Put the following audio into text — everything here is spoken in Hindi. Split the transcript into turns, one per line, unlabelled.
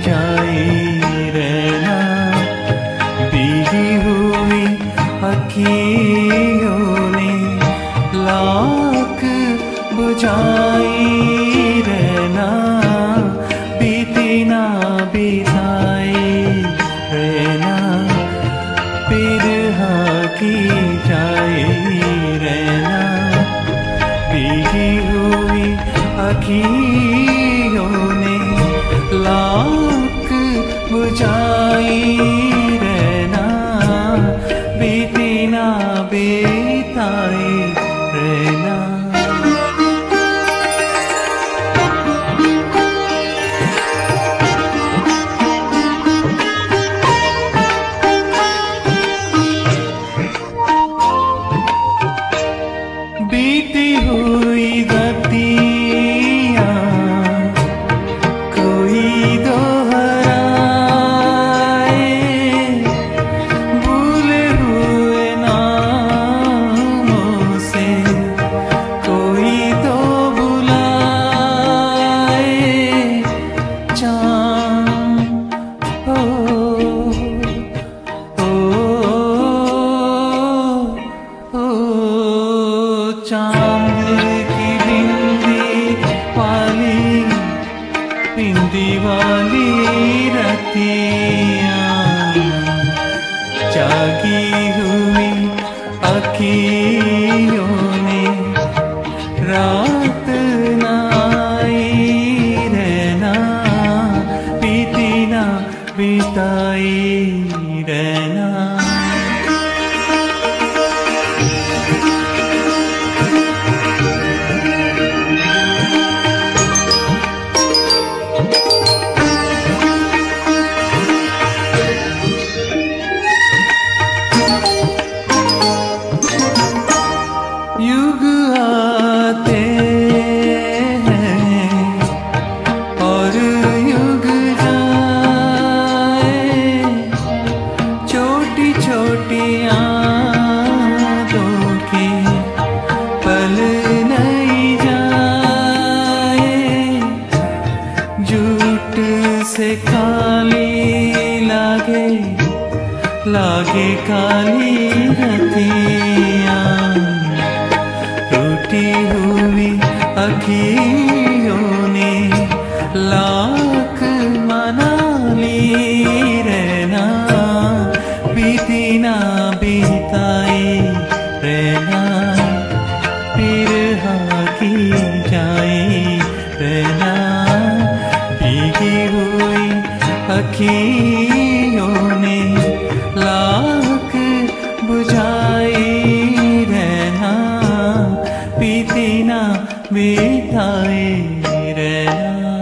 जाए रहना, भीगी हुई अखियों ने लाख बुझाई रहना, बीती ना बिताए रहना, बिरहा की जाए रहना, भीगी हुई अखियों ने लाख बुझाई रहना, बीती ना बिताए रहना। बीती हुई गतियाँ कोई दोहराए, भूले हुए नामों से कोई तो बुलाए, चाँद हो चांद की बिंदी वाली रतियाँ, जागी हुई अखियों ने रात ना आई रहना, बीती ना बिताई रहना। युग आते हैं और युग जाए, छोटी छोटी यादों की पल नहीं जाए, झूठ से खाली लागे काली रतियाँ, टूटी हुई अखियों ने लाख मना ली रहना, बीती ना बिताए रहना, बिरहा की जाए रहना, भीगी हुई अखियों ने लाख बुझाए रहना, बीती ना बिताए रहना।